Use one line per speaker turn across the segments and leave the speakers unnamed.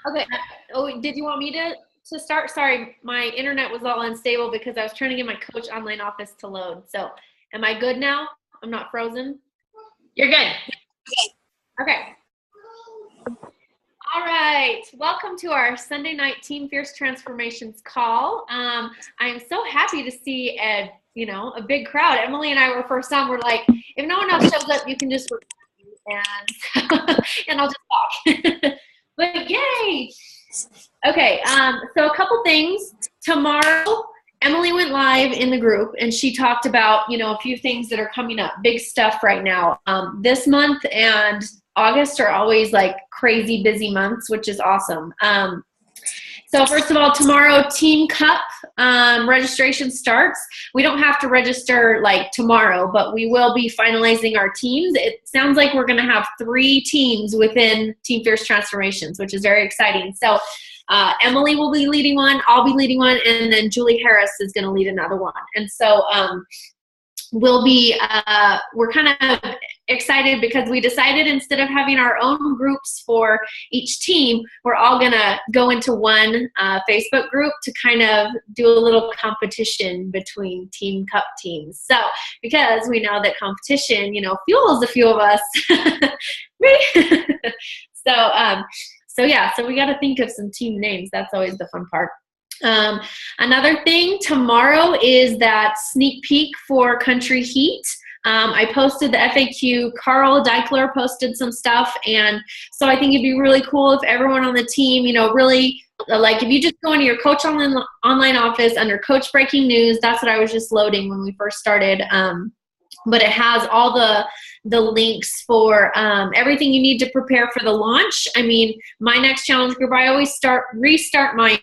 Okay. Oh, did you want me to start? Sorry, my internet was all unstable because I was trying to get my coach online office to load. So, am I good now? I'm not frozen?
You're good.
Okay. All right. Welcome to our Sunday night Team Fierce Transformations call. I am so happy to see a big crowd. Emily and I were first on. We're like, if no one else shows up, you can just and and I'll just talk. But yay! Okay, so a couple things. Tomorrow, Emily went live in the group and she talked about, a few things that are coming up, big stuff right now. This month and August are always like crazy busy months, which is awesome. So first of all, tomorrow, Team Cup registration starts. We don't have to register like tomorrow, but we will be finalizing our teams. It sounds like we're going to have 3 teams within Team Fierce Transformations, which is very exciting. So Emily will be leading one, I'll be leading one, and then Julie Harris is going to lead another one. And so we're kind of excited because we decided instead of having our own groups for each team, we're all gonna go into one Facebook group to kind of do a little competition between Team Cup teams. So because we know that competition, fuels a few of us. So we got to think of some team names. That's always the fun part. Another thing tomorrow is that sneak peek for Country Heat. I posted the FAQ. Carl Deichler posted some stuff, and so I think it'd be really cool if everyone on the team, really, like if you just go into your coach online office under Coach Breaking News. That's what I was just loading when we first started. But it has all the links for everything you need to prepare for the launch. I mean, my next challenge group, I always restart mine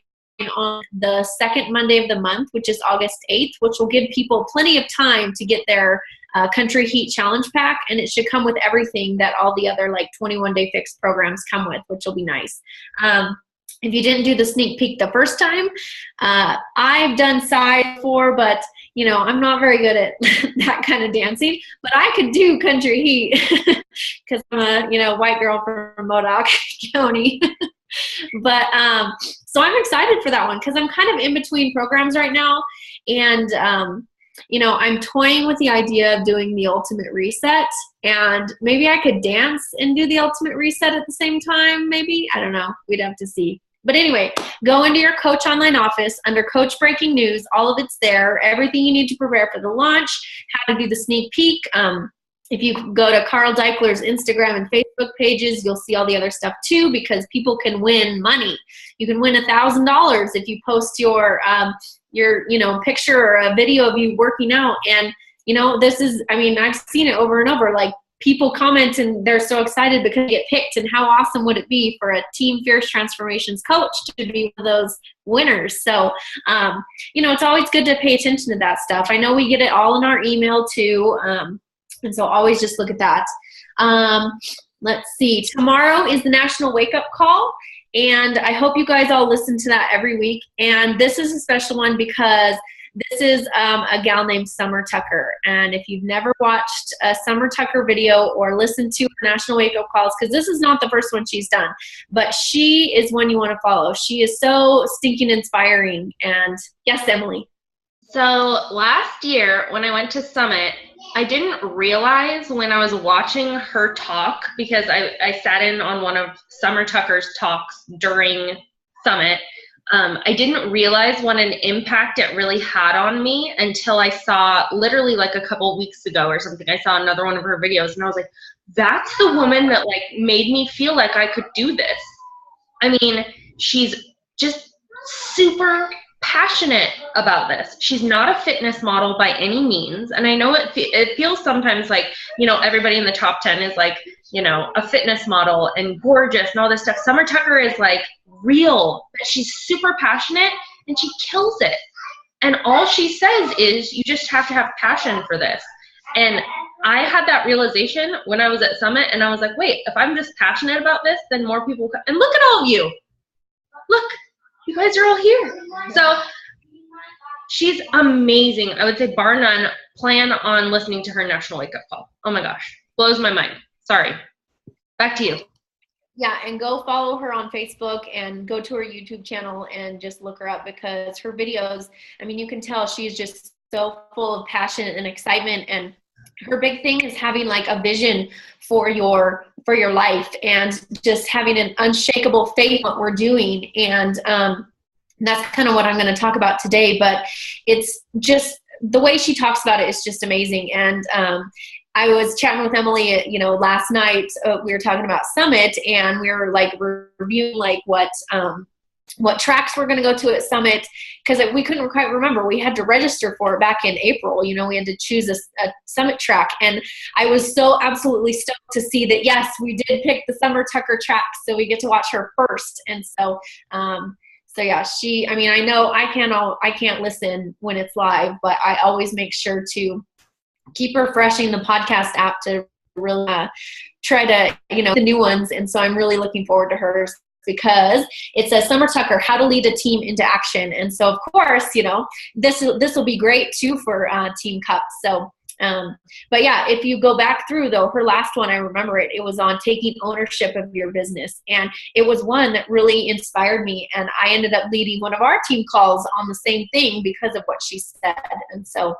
on the second Monday of the month, which is August 8th, which will give people plenty of time to get their Country Heat Challenge Pack, and it should come with everything that all the other like 21-day fixed programs come with, which will be nice. If you didn't do the sneak peek the first time, I've done side before, but I'm not very good at that kind of dancing, but I could do Country Heat because I'm a white girl from Modoc County. But so I'm excited for that one because I'm kind of in between programs right now, and I'm toying with the idea of doing the ultimate reset, and maybe I could dance and do the ultimate reset at the same time. Maybe, I don't know. We'd have to see. But anyway, go into your coach online office under Coach Breaking News. All of it's there. Everything you need to prepare for the launch, how to do the sneak peek. If you go to Carl Deichler's Instagram and Facebook pages, you'll see all the other stuff too, because people can win money. You can win $1,000 if you post your picture or a video of you working out. And this is, I've seen it over and over. Like, people comment and they're so excited because they get picked, and how awesome would it be for a Team Fierce Transformations coach to be one of those winners. So it's always good to pay attention to that stuff. I know we get it all in our email too, and so always just look at that. Let's see, tomorrow is the National Wake Up Call, and I hope you guys all listen to that every week. And this is a special one because this is a gal named Summer Tucker. And if you've never watched a Summer Tucker video or listened to her National Wake Up Calls, because this is not the first one she's done, but she is one you want to follow. She is so stinking inspiring. And yes, Emily.
So last year when I went to Summit, I didn't realize when I was watching her talk, because I sat in on one of Summer Tucker's talks during Summit. I didn't realize what an impact it really had on me until I saw, literally like a couple weeks ago or something, I saw another one of her videos and I was like, that's the woman that like made me feel like I could do this. I mean, she's just super passionate about this. She's not a fitness model by any means. And I know it feels sometimes like, everybody in the top 10 is like, a fitness model and gorgeous and all this stuff. Summer Tucker is like real, but she's super passionate and she kills it. And all she says is you just have to have passion for this. And I had that realization when I was at Summit, and I was like, wait, if I'm just passionate about this, then more people come. And look at all of you. Look, you guys are all here. So she's amazing. I would say bar none, plan on listening to her National Wake Up Call. Oh my gosh, blows my mind. Sorry. Back to you.
Yeah, and go follow her on Facebook and go to her YouTube channel and just look her up, because her videos, I mean, you can tell she's just so full of passion and excitement, and her big thing is having like a vision for your life and just having an unshakable faith in what we're doing. And that's kind of what I'm going to talk about today, but it's just the way she talks about it is just amazing. And I was chatting with Emily, last night. We were talking about Summit, and we were like reviewing like what tracks we're going to go to at Summit, because we couldn't quite remember. We had to register for it back in April. We had to choose a Summit track, and I was so absolutely stoked to see that, yes, we did pick the Summer Tucker track, so we get to watch her first. And so yeah, I know I can't listen when it's live, but I always make sure to keep refreshing the podcast app to really try to, the new ones. And so I'm really looking forward to hers, because it says Summer Tucker, how to lead a team into action. And so of course, this will be great too for Team Cup. So, but yeah, if you go back through though, her last one, I remember it was on taking ownership of your business. And it was one that really inspired me. And I ended up leading one of our team calls on the same thing because of what she said. And so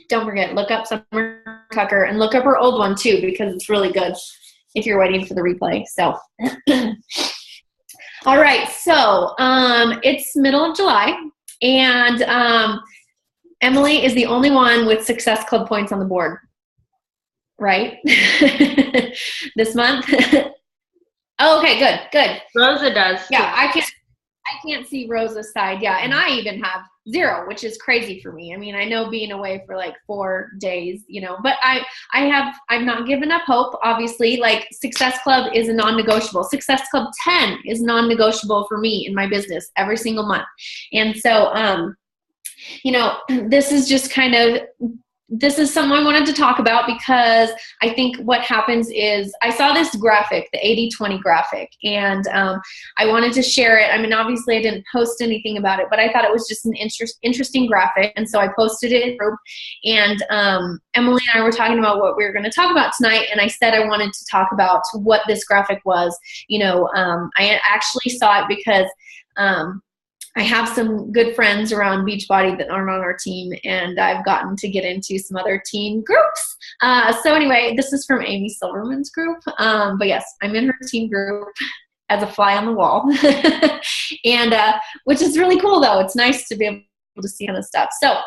don't forget, look up Summer Tucker and look up her old one too, because it's really good if you're waiting for the replay. So, all right. So, it's middle of July, and Emily is the only one with Success Club points on the board, right? This month. Oh, okay, good.
Rosa does.
Yeah, I can't see Rosa's side. Yeah, and I even have 0, which is crazy for me. I mean, I know being away for like 4 days, but I've not given up hope. Obviously, like Success Club is a non-negotiable. Success Club 10 is non-negotiable for me in my business every single month. And so, this is just this is something I wanted to talk about, because I think what happens is I saw this graphic, the 80-20 graphic, and I wanted to share it. I mean, obviously I didn't post anything about it, but I thought it was just an interesting graphic. And so I posted it in group, and Emily and I were talking about what we were going to talk about tonight. And I said I wanted to talk about what this graphic was. I actually saw it because I have some good friends around Beachbody that aren't on our team, and I've gotten to get into some other team groups. So anyway, this is from Amy Silverman's group. But yes, I'm in her team group as a fly on the wall, and which is really cool though. It's nice to be able to see kind of stuff. So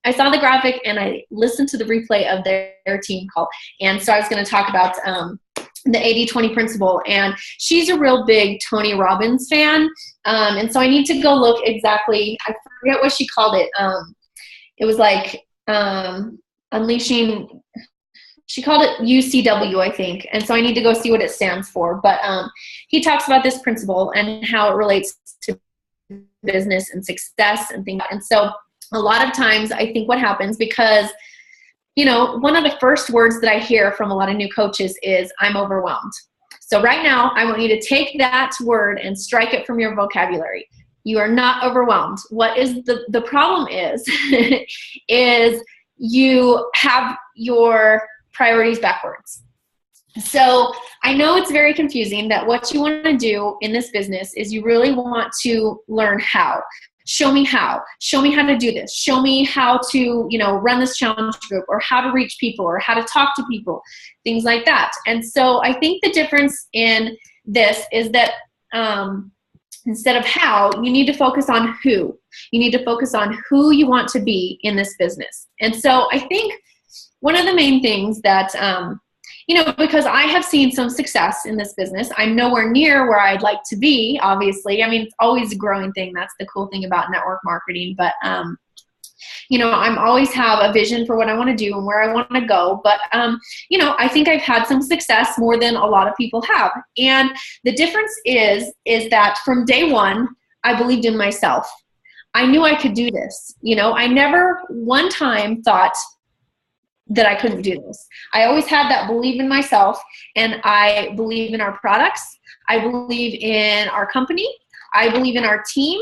I saw the graphic and I listened to the replay of their team call. And so I was going to talk about the 80-20 principle. And she's a real big Tony Robbins fan. And so I need to go look exactly. I forget what she called it. It was like unleashing. She called it UCW, I think. And so I need to go see what it stands for. But he talks about this principle and how it relates to business and success and things. And so a lot of times I think what happens, because, one of the first words that I hear from a lot of new coaches is I'm overwhelmed. So right now I want you to take that word and strike it from your vocabulary. You are not overwhelmed. What is the problem is, is you have your priorities backwards. So I know it's very confusing that what you want to do in this business is you really want to learn how. Show me how. Show me how to do this. Show me how to, run this challenge group, or how to reach people, or how to talk to people, things like that. And so I think the difference in this is that instead of how, you need to focus on who. You need to focus on who you want to be in this business. And so I think one of the main things that because I have seen some success in this business. I'm nowhere near where I'd like to be, obviously. I mean, it's always a growing thing. That's the cool thing about network marketing. But, I'm always have a vision for what I want to do and where I want to go. But, I think I've had some success more than a lot of people have. And the difference is that from day one, I believed in myself. I knew I could do this. I never one time thought that I couldn't do this. I always had that belief in myself, and I believe in our products. I believe in our company. I believe in our team.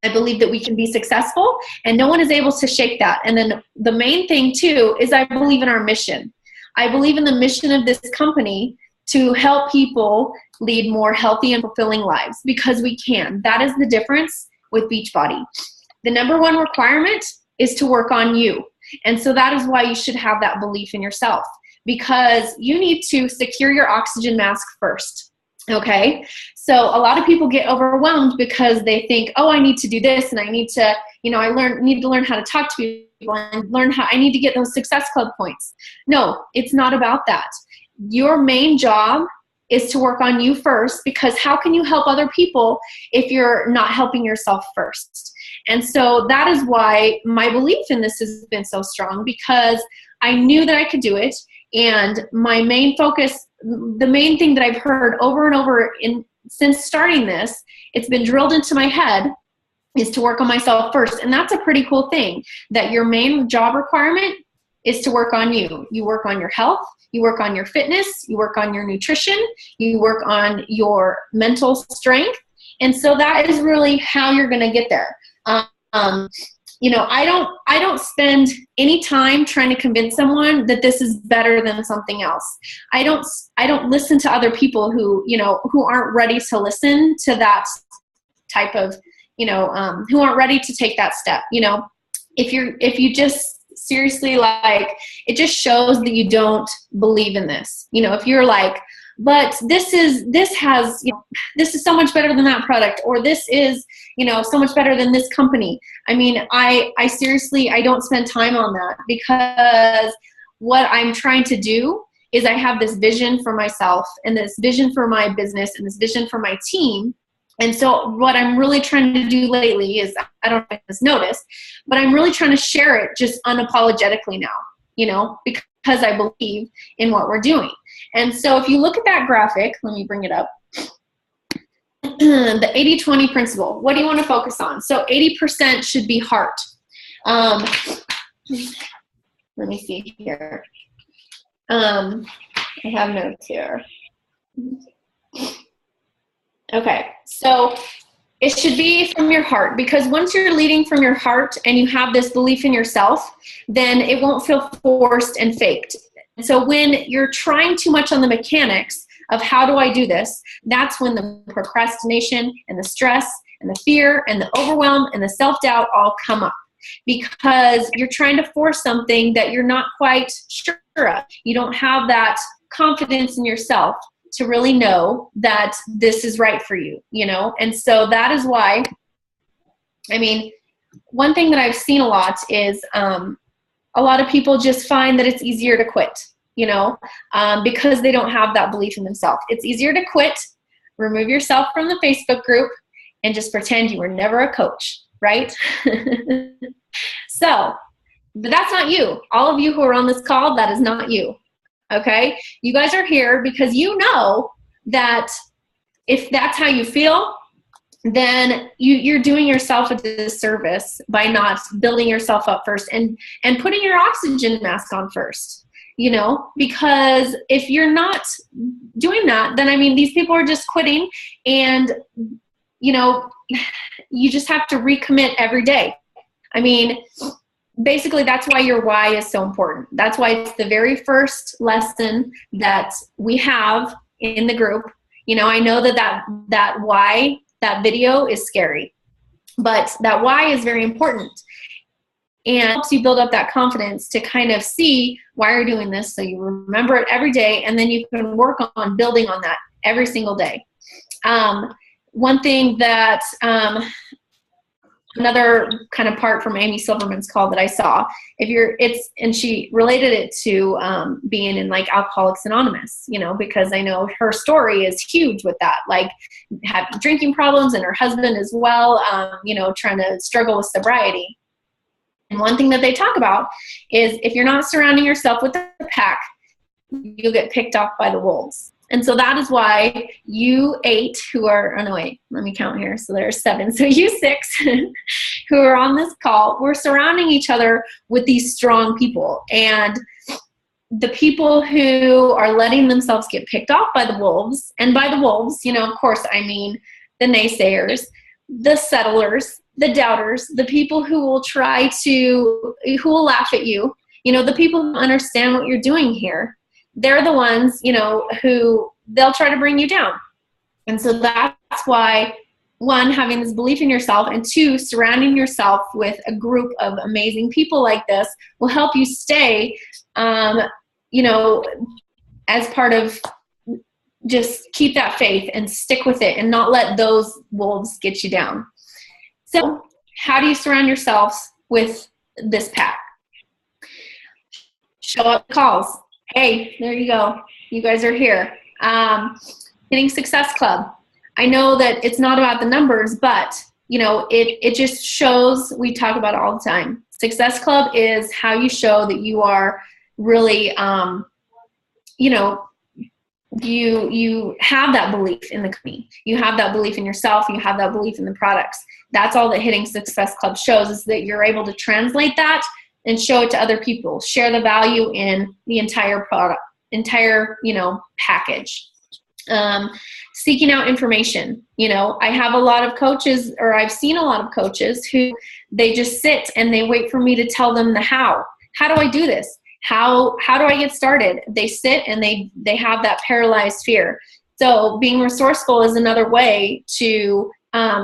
I believe that we can be successful, and no one is able to shake that. And then the main thing too is I believe in our mission. I believe in the mission of this company to help people lead more healthy and fulfilling lives, because we can. That is the difference with Beachbody. The number one requirement is to work on you. And so that is why you should have that belief in yourself, because you need to secure your oxygen mask first. Okay. So a lot of people get overwhelmed because they think, oh, I need to do this, and I need to, need to learn how to talk to people, and I need to get those Success Club points. No, it's not about that. Your main job is to work on you first, because how can you help other people if you're not helping yourself first? And so that is why my belief in this has been so strong, because I knew that I could do it. And my main focus, the main thing that I've heard over and over since starting this, it's been drilled into my head, is to work on myself first. And that's a pretty cool thing, that your main job requirement is to work on you. You work on your health, you work on your fitness, you work on your nutrition, you work on your mental strength. And so that is really how you're going to get there. I don't spend any time trying to convince someone that this is better than something else. I don't listen to other people who aren't ready to listen to that type of, who aren't ready to take that step. If you just seriously, like, it just shows that you don't believe in this. If you're like, but this is so much better than that product, or this is, so much better than this company. I mean, I seriously, I don't spend time on that, because what I'm trying to do is I have this vision for myself, and this vision for my business, and this vision for my team. And so what I'm really trying to do lately is, I don't know if it's noticed, but I'm really trying to share it just unapologetically now, because I believe in what we're doing. And so if you look at that graphic, let me bring it up. The 80-20 principle, what do you want to focus on? So 80% should be heart. Let me see here. I have notes here. Okay, so it should be from your heart, because once you're leading from your heart and you have this belief in yourself, then it won't feel forced and faked. And so when you're trying too much on the mechanics of how do I do this, that's when the procrastination and the stress and the fear and the overwhelm and the self-doubt all come up, because you're trying to force something that you're not quite sure of. You don't have that confidence in yourself to really know that this is right for you, And so that is why, one thing that I've seen a lot is a lot of people just find that it's easier to quit, because they don't have that belief in themselves. It's easier to quit, remove yourself from the Facebook group, and just pretend you were never a coach, right? So, but that's not you. All of you who are on this call, that is not you. Okay? You guys are here because you know that if that's how you feel, then you're doing yourself a disservice by not building yourself up first and putting your oxygen mask on first, because if you're not doing that, then these people are just quitting, and you just have to recommit every day. Basically, that's why your why is so important. That's why it's the very first lesson that we have in the group. I know that why, that video is scary, but that why is very important, and helps you build up that confidence to kind of see why you're doing this, so you remember it every day, and then you can work on building on that every single day. One thing that another kind of part from Amy Silverman's call that I saw, and she related it to being in like Alcoholics Anonymous, because I know her story is huge with that, like have drinking problems, and her husband as well, trying to struggle with sobriety. And one thing that they talk about is if you're not surrounding yourself with the pack, you'll get picked off by the wolves. And so that is why you 8 who are, oh no, wait, let me count here. So there's 7. So you 6 who are on this call, we're surrounding each other with these strong people. And the people who are letting themselves get picked off by the wolves, and by the wolves, of course, I mean the naysayers, the settlers, the doubters, the people who will who will laugh at you, the people who understand what you're doing here. They're the ones, who they'll try to bring you down. And so that's why, one, having this belief in yourself, and two, surrounding yourself with a group of amazing people like this will help you stay, you know, as part of, just keep that faith and stick with it and not let those wolves get you down. So how do you surround yourselves with this pack? Show up calls. Hey, there you go. You guys are here. Hitting Success Club. I know that it's not about the numbers, but you know, it just shows, we talk about it all the time. Success Club is how you show that you are really, you know, you have that belief in the company. You have that belief in yourself. You have that belief in the products. That's all that Hitting Success Club shows, is that you're able to translate that and show it to other people. Share the value in the entire product, entire, you know, package. Seeking out information. You know, I have a lot of coaches, or I've seen a lot of coaches who they just sit and they wait for me to tell them the how. How do I do this? How do I get started? They sit and they have that paralyzed fear. So being resourceful is another way to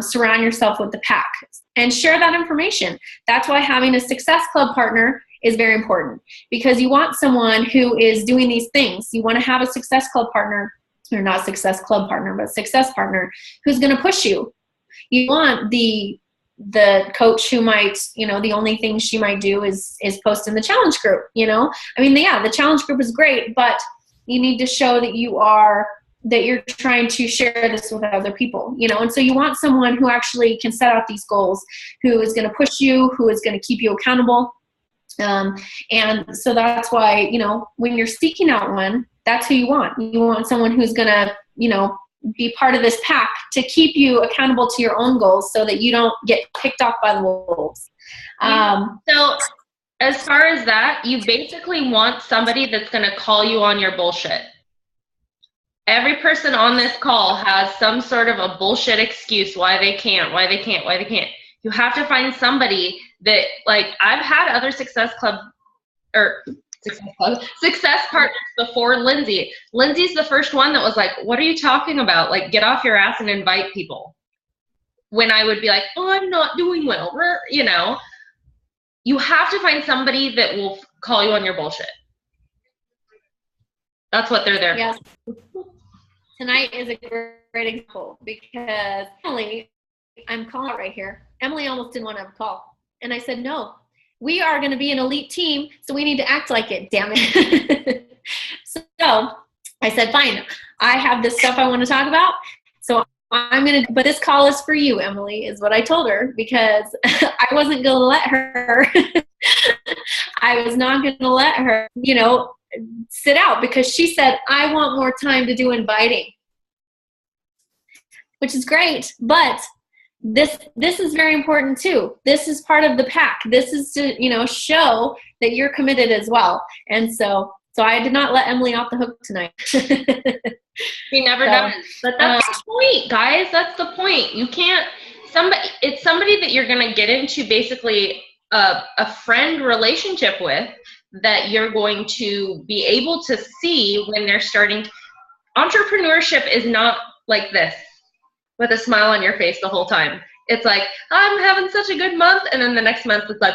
surround yourself with the pack and share that information. That's why having a Success Club partner is very important, because you want someone who is doing these things. You want to have a Success Club partner, or not Success Club partner, but Success partner who's going to push you. You want the coach who might, you know, the only thing she might do is post in the challenge group, you know. I mean, yeah, the challenge group is great, but you need to show that you're trying to share this with other people, you know. And so you want someone who actually can set out these goals, who is going to push you, who is going to keep you accountable. And so that's why, you know, when you're seeking out one, that's who you want. You want someone who's going to, you know, be part of this pack to keep you accountable to your own goals, so that you don't get picked off by the wolves.
So as far as that, you basically want somebody that's going to call you on your bullshit. Every person on this call has some sort of a bullshit excuse why they can't. You have to find somebody that, like, I've had other Success partners before Lindsay. Lindsay's the first one that was like, what are you talking about? Like, get off your ass and invite people. When I would be like, oh, I'm not doing well. You know, you have to find somebody that will call you on your bullshit. That's what they're there for.
Yes. Tonight is a great example, because Emily, I'm calling out right here. Emily almost didn't want to have a call. And I said, no, we are going to be an elite team, so we need to act like it, damn it. So I said, fine, I have this stuff I want to talk about, so I'm going to, but this call is for you, Emily, is what I told her, because I wasn't going to let her, I was not going to let her, you know, sit out, because she said, I want more time to do inviting, which is great, but this is very important too. This is part of the pack. This is to, you know, show that you're committed as well. And so I did not let Emily off the hook tonight.
She never does. But that's the point, guys. That's the point. You can't, it's somebody that you're going to get into basically a friend relationship with, that you're going to be able to see when they're starting. Entrepreneurship is not like this, with a smile on your face the whole time. It's like, I'm having such a good month, and then the next month it's like,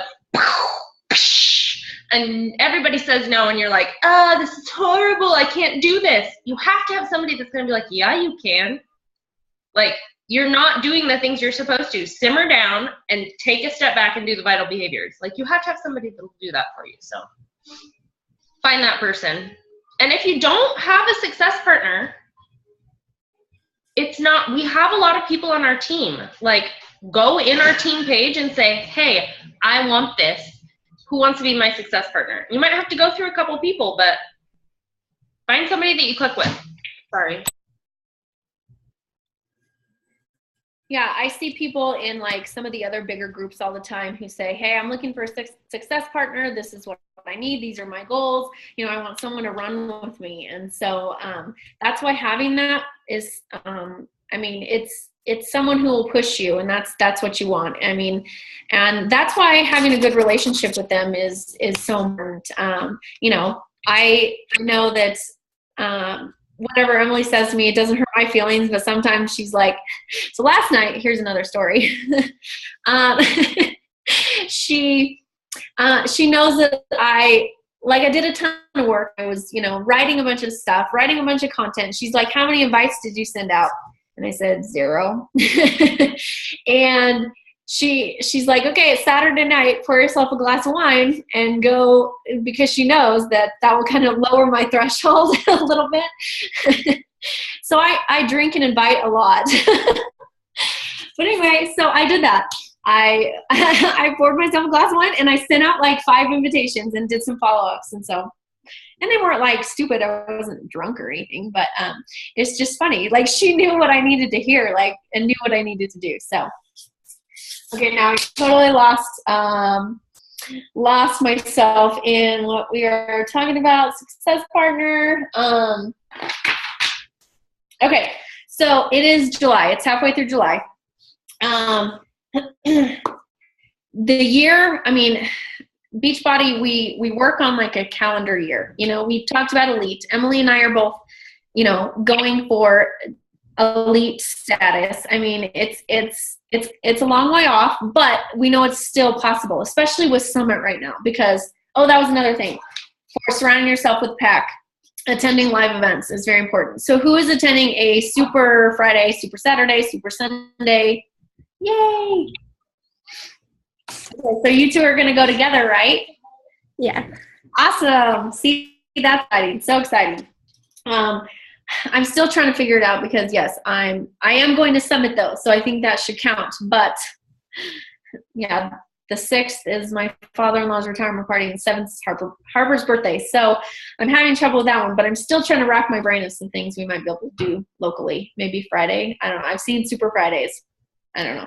and everybody says no, and you're like, this is horrible, I can't do this. You have to have somebody that's going to be like, yeah, you can. Like, you're not doing the things you're supposed to. Simmer down and take a step back and do the vital behaviors. Like, you have to have somebody that will do that for you. So find that person. And if you don't have a success partner, it's not, we have a lot of people on our team. Like, go in our team page and say, hey, I want this. Who wants to be my success partner? You might have to go through a couple people, but find somebody that you click with. Sorry.
Yeah, I see people in like some of the other bigger groups all the time who say, hey, I'm looking for a success partner. This is what I need. These are my goals. You know, I want someone to run with me. And so that's why having that is, I mean, it's someone who will push you, and that's what you want. I mean, and that's why having a good relationship with them is so important. You know, I know that whatever Emily says to me, it doesn't hurt my feelings, but sometimes she's like, so last night, here's another story. um, she knows that I did a ton of work. I was, writing a bunch of stuff, writing a bunch of content. She's like, how many invites did you send out? And I said, 0. And she's like, okay, it's Saturday night, pour yourself a glass of wine and go, because she knows that will kind of lower my threshold a little bit. So I drink and invite a lot. But anyway, so I did that. I poured myself a glass of wine and I sent out like 5 invitations and did some follow-ups. And they weren't like stupid. I wasn't drunk or anything, but it's just funny. Like she knew what I needed to hear, and knew what I needed to do. So, okay, now I totally lost myself in what we are talking about. Success partner. Okay, so it is July. It's halfway through July. The year, Beachbody, we work on like a calendar year. We've talked about elite. Emily and I are both, going for elite status. It's a long way off, but we know it's still possible, especially with Summit right now, because, that was another thing. For surrounding yourself with pack, attending live events is very important. So who is attending a Super Friday, Super Saturday, Super Sunday? Yay! Okay, so you two are going to go together, right?
Yeah.
Awesome. See, that's exciting. So exciting. I'm still trying to figure it out because yes, I am going to Summit though. So I think that should count, but yeah, the 6th is my father-in-law's retirement party and the 7th is Harper's birthday. So I'm having trouble with that one, but I'm still trying to rack my brain of some things we might be able to do locally. Maybe Friday. I don't know. I've seen Super Fridays. I don't know.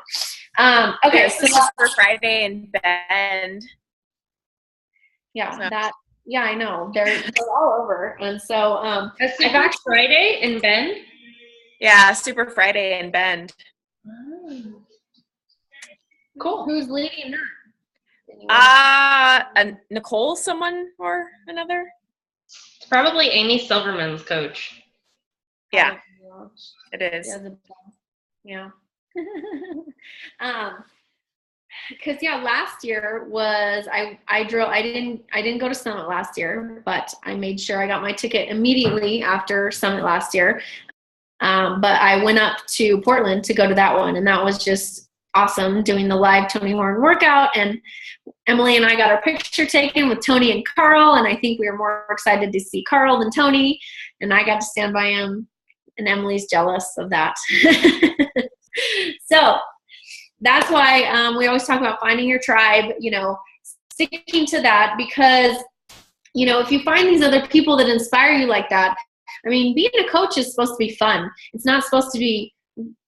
Okay.
So Super Friday in Bend.
Yeah. So. Yeah, I know. They're all over. And so
Super Friday in Bend?
Yeah, Super Friday in Bend.
Oh. Cool. Who's leading that?
Nicole, someone or another?
It's probably Amy Silverman's coach.
Yeah, it is.
Yeah. Because last year was I didn't go to Summit last year, but I made sure I got my ticket immediately after Summit last year. But I went up to Portland to go to that one, and that was just awesome, doing the live Tony Horn workout. And Emily and I got our picture taken with Tony and Carl, and I think we were more excited to see Carl than Tony, and I got to stand by him, and Emily's jealous of that. So that's why we always talk about finding your tribe, sticking to that, because, if you find these other people that inspire you like that, being a coach is supposed to be fun. It's not supposed to be,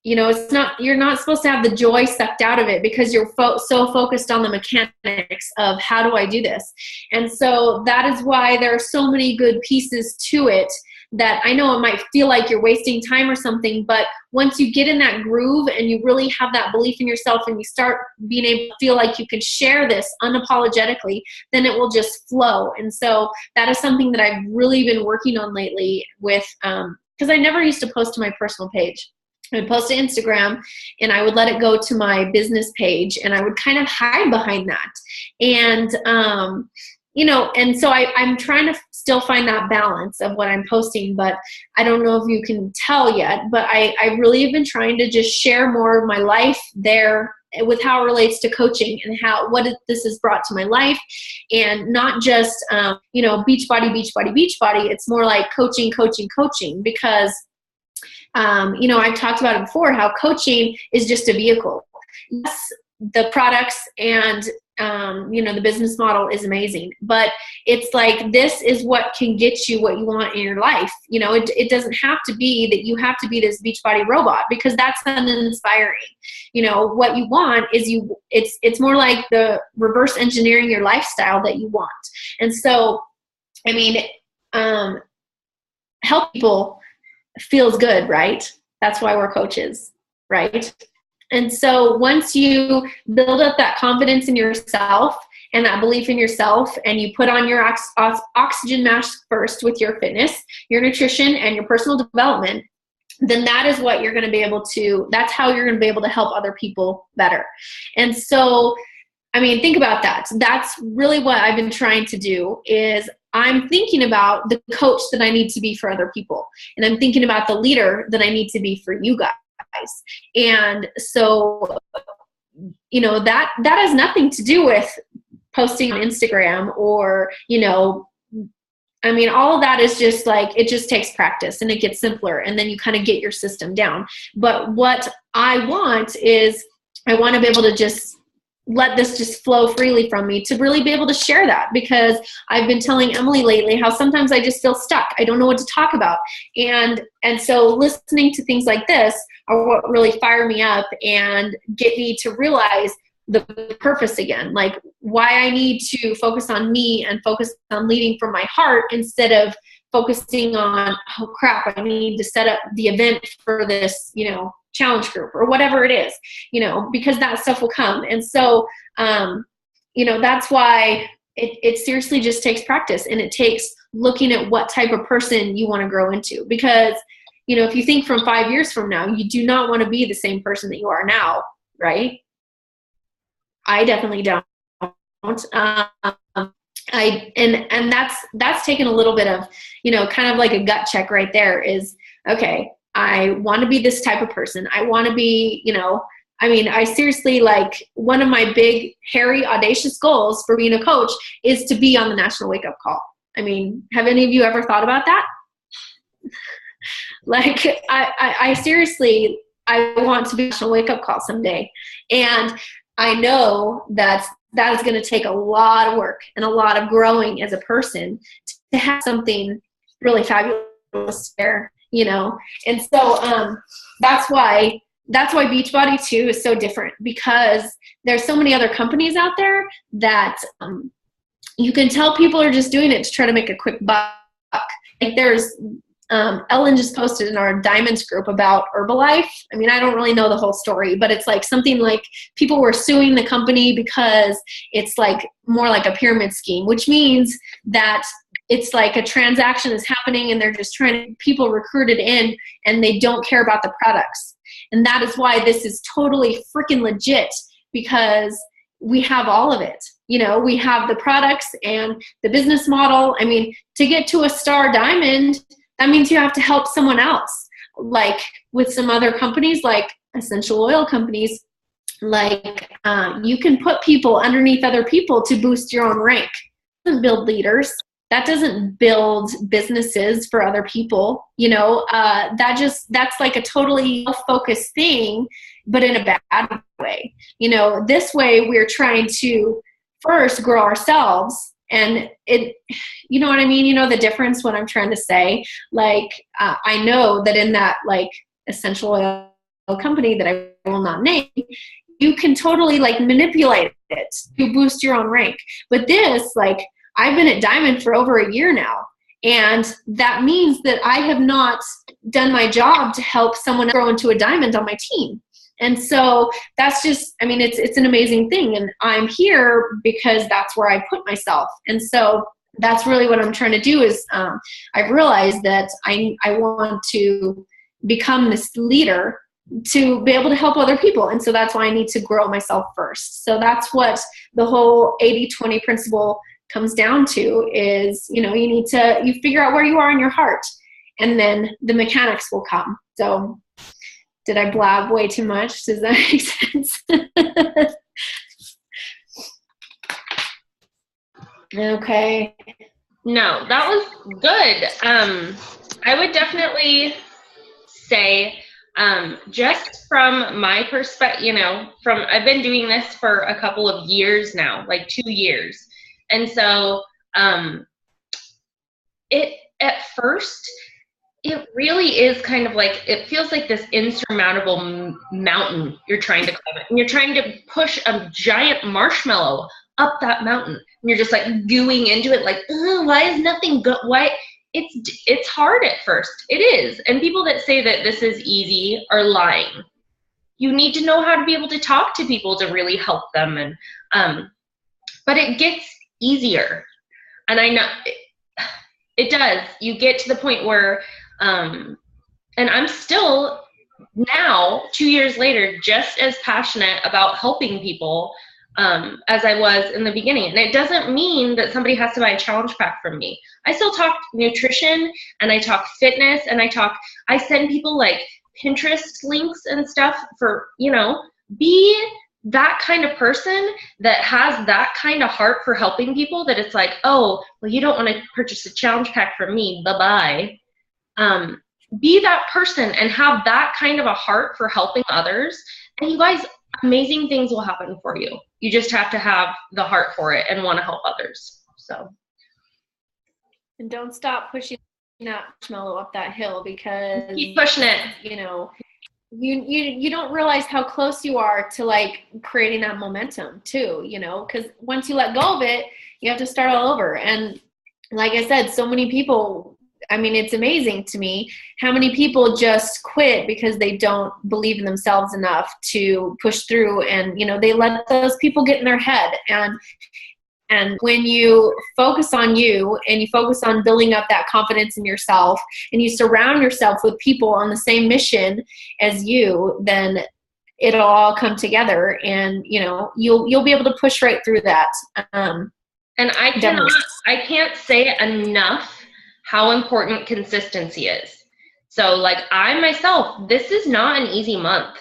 you're not supposed to have the joy sucked out of it because you're so focused on the mechanics of how do I do this. And so that is why there are so many good pieces to it that I know it might feel like you're wasting time or something, but once you get in that groove and you really have that belief in yourself and you start being able to feel like you can share this unapologetically, then it will just flow. And so that is something that I've really been working on lately with, because I never used to post to my personal page. I would post to Instagram and I would let it go to my business page and I would kind of hide behind that. And, and so I'm trying to still find that balance of what I'm posting, but I don't know if you can tell yet, but I really have been trying to just share more of my life there with how it relates to coaching and what this has brought to my life, and not just, Beachbody. It's more like coaching, because, I've talked about it before, how coaching is just a vehicle. Yes, the products and the business model is amazing, but it's like, this is what can get you what you want in your life. It doesn't have to be that you have to be this Beachbody robot, because that's uninspiring. What you want is it's more like the reverse engineering your lifestyle that you want. And so, help people feels good, right? That's why we're coaches, right? And so once you build up that confidence in yourself and that belief in yourself, and you put on your oxygen mask first with your fitness, your nutrition, and your personal development, then that is what you're going to be able to, that's how you're going to be able to help other people better. And so, I mean, think about that. That's really what I've been trying to do, is I'm thinking about the coach that I need to be for other people. And I'm thinking about the leader that I need to be for you guys. And so, you know, that has nothing to do with posting on Instagram or, you know, I mean, all of that is just like, it just takes practice and it gets simpler, and then you kind of get your system down. But what I want is, I want to be able to just let this just flow freely from me, to really be able to share that, because I've been telling Emily lately how sometimes I just feel stuck. I don't know what to talk about. And so listening to things like this are what really fire me up and get me to realize the purpose again, like why I need to focus on me and focus on leading from my heart, instead of focusing on, oh crap, I need to set up the event for this, you know, challenge group or whatever it is, you know, because that stuff will come. And so, you know, that's why it seriously just takes practice, and it takes looking at what type of person you want to grow into. Because, you know, if you think from 5 years from now, you do not want to be the same person that you are now, right? I definitely don't. And that's taken a little bit of, you know, kind of like a gut check right there, is, okay, I want to be this type of person. I want to be, you know, I mean, I seriously, like, one of my big, hairy, audacious goals for being a coach is to be on the National Wake Up Call. I mean, have any of you ever thought about that? Like, I seriously, I want to be National Wake Up Call someday. And I know that is going to take a lot of work and a lot of growing as a person to have something really fabulous there, you know? And so that's why Beachbody too is so different, because there's so many other companies out there that you can tell people are just doing it to try to make a quick buck. Like, there's Ellen just posted in our Diamonds group about Herbalife. I mean, I don't really know the whole story, but it's like something like people were suing the company because it's like more like a pyramid scheme, which means that it's like a transaction is happening and they're just trying to people recruited in, and they don't care about the products. And that is why this is totally freaking legit, because we have all of it. You know, we have the products and the business model. I mean, to get to a star diamond, that means you have to help someone else. Like with some other companies, like essential oil companies, like you can put people underneath other people to boost your own rank. That doesn't build leaders. That doesn't build businesses for other people. You know, that's like a totally self-focused thing, but in a bad way. You know, this way we're trying to first grow ourselves. And it, you know what I mean? You know the difference, what I'm trying to say? Like, I know that in that, like, essential oil company that I will not name, you can totally, like, manipulate it to boost your own rank. But this, like, I've been at Diamond for over a year now. And that means that I have not done my job to help someone grow into a diamond on my team. And so that's just, I mean, it's an amazing thing. And I'm here because that's where I put myself. And so that's really what I'm trying to do is I've realized that I want to become this leader to be able to help other people. And so that's why I need to grow myself first. So that's what the whole 80-20 principle comes down to is, you know, you figure out where you are in your heart, and then the mechanics will come. So did I blab way too much? Does that make sense? Okay.
No, that was good. I would definitely say, just from my perspective, you know, I've been doing this for a couple of years now, like 2 years. And so, at first, it really is kind of like, it feels like this insurmountable mountain you're trying to climb, and you're trying to push a giant marshmallow up that mountain, and you're just like gooing into it, like, why is nothing good? Why? It's hard at first. It is. And people that say that this is easy are lying. You need to know how to be able to talk to people to really help them. And but it gets easier. And I know it does. You get to the point where, and I'm still now, 2 years later, just as passionate about helping people as I was in the beginning. And it doesn't mean that somebody has to buy a challenge pack from me. I still talk nutrition, and I talk fitness, and I send people like Pinterest links and stuff for, be that kind of person that has that kind of heart for helping people, that it's like, oh, well, you don't want to purchase a challenge pack from me, bye-bye. Be that person and have that kind of a heart for helping others, and you guys, amazing things will happen for you. You just have to have the heart for it and want to help others. So,
and don't stop pushing that marshmallow up that hill, because
keep pushing it.
You don't realize how close you are to like creating that momentum too, because once you let go of it, you have to start all over. And like I said, so many people, it's amazing to me how many people just quit because they don't believe in themselves enough to push through, and they let those people get in their head. And when you focus on you, and you focus on building up that confidence in yourself, and you surround yourself with people on the same mission as you, then it'll all come together, and you'll be able to push right through that.
And I can't say enough how important consistency is. So like I myself, this is not an easy month.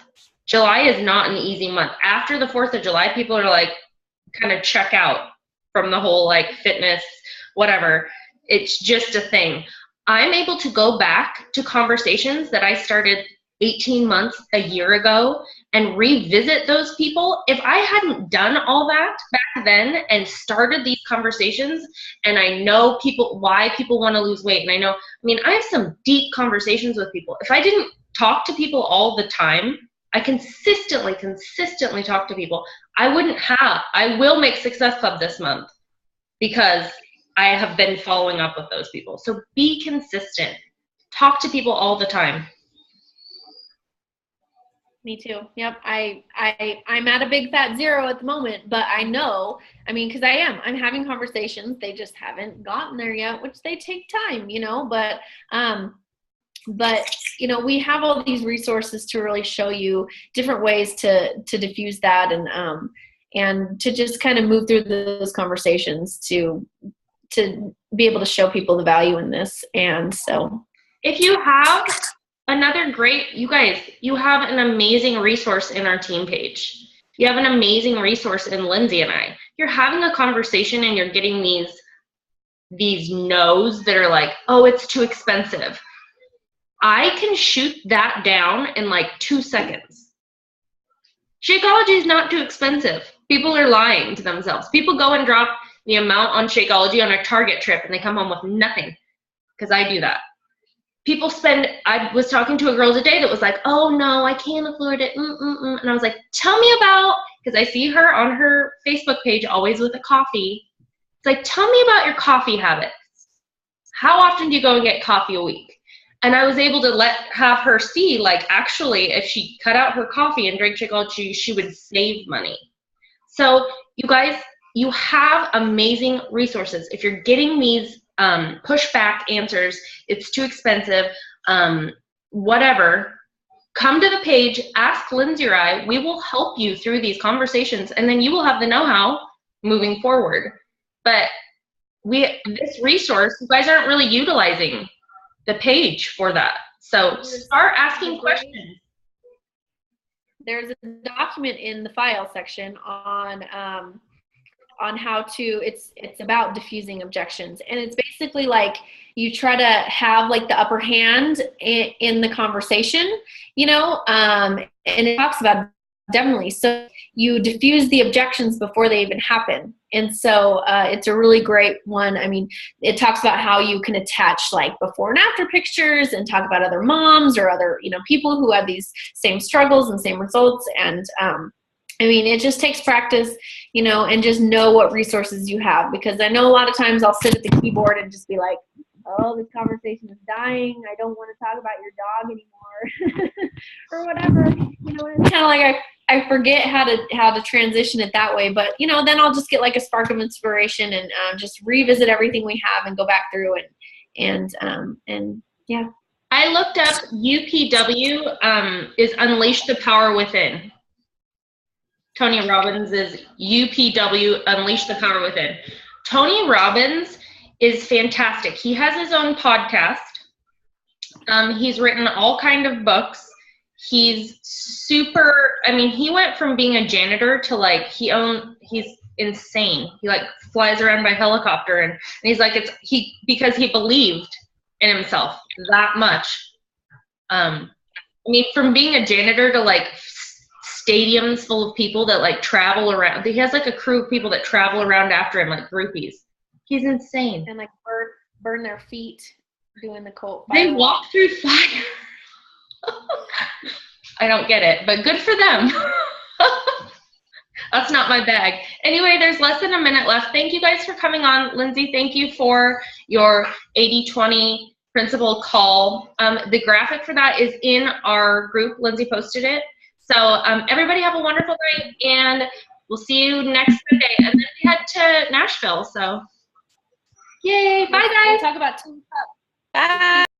July is not an easy month. After the 4th of July, people are like kind of check out from the whole like fitness, whatever. It's just a thing. I'm able to go back to conversations that I started 18 months, a year ago, and revisit those people. If I hadn't done all that back then and started these conversations, and I know why people want to lose weight, and I have some deep conversations with people. If I didn't talk to people all the time, I consistently talk to people, I will make Success Club this month because I have been following up with those people. So be consistent. Talk to people all the time.
Me too. Yep. I'm at a big fat 0 at the moment, but I know, because I'm having conversations. They just haven't gotten there yet, which they take time, but we have all these resources to really show you different ways to diffuse that, and to just kind of move through those conversations to be able to show people the value in this. And so
if you have you guys, you have an amazing resource in our team page. You have an amazing resource in Lindsay and I. You're having a conversation and you're getting these no's that are like, oh, it's too expensive. I can shoot that down in like 2 seconds. Shakeology is not too expensive. People are lying to themselves. People go and drop the amount on Shakeology on a Target trip and they come home with nothing, because I do that. People I was talking to a girl today that was like, oh no, I can't afford it. And I was like, tell me because I see her on her Facebook page always with a coffee. It's like, tell me about your coffee habits. How often do you go and get coffee a week? And I was able to have her see, like, actually, if she cut out her coffee and drank Shakeology, she would save money. So you guys, you have amazing resources. If you're getting these pushback answers, it's too expensive, whatever, come to the page, ask Lindsay or I. We will help you through these conversations, and then you will have the know-how moving forward. But this resource, you guys aren't really utilizing the page for that. So start asking questions.
There's a document in the file section on how to, it's about diffusing objections. And it's basically like you try to have like the upper hand in the conversation, and it talks about definitely. So you diffuse the objections before they even happen. And so it's a really great one. It talks about how you can attach like before and after pictures and talk about other moms or other, people who have these same struggles and same results. And it just takes practice, and just know what resources you have, because I know a lot of times I'll sit at the keyboard and just be like, oh, this conversation is dying. I don't want to talk about your dog anymore or whatever. It's kind of like I forget how to transition it that way. But then I'll just get like a spark of inspiration and just revisit everything we have and go back through and yeah.
I looked up UPW is Unleash the Power Within. Tony Robbins is UPW, Unleash the Power Within. Tony Robbins is fantastic. He has his own podcast. He's written all kind of books. He's super, he went from being a janitor to like, he's insane. He like flies around by helicopter and he's like, because he believed in himself that much. From being a janitor to like stadiums full of people that like travel around. He has like a crew of people that travel around after him like groupies. He's insane.
And like burn their feet doing the cold
fire. They walk through fire. I don't get it, but good for them. That's not my bag. Anyway, there's less than a minute left. Thank you guys for coming on. Lindsay, thank you for your 80-20 principle call. The graphic for that is in our group. Lindsay posted it. So everybody have a wonderful night, and we'll see you next Sunday. And then we head to Nashville. So, yay. Bye, guys.
We'll talk about Team Cup.
Bye.